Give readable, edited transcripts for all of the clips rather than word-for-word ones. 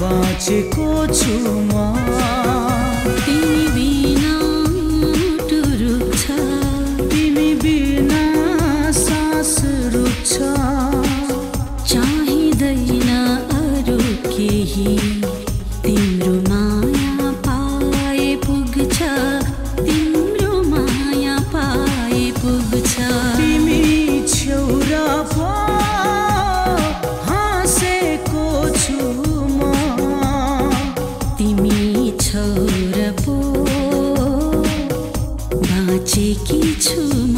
बाँचेको छु म तिमी बिना रुक्छ तिमी बिना सास रुक्छ चाहिँदैन अरू केही तिम्रो माया पाए पुग्छ तिम्रो माया पाए पुग्छ तिमी छेउरा पो हाँसेको छु म तिमी छोर पो बाँचेकी छु म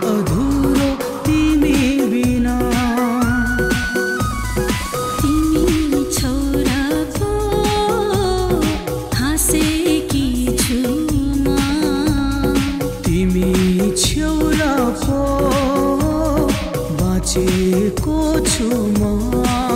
अधुरो तिमी बिना तिमी छोरा पो हाँसेकी छु म तिमी छेउरा पो बाँचेको छु म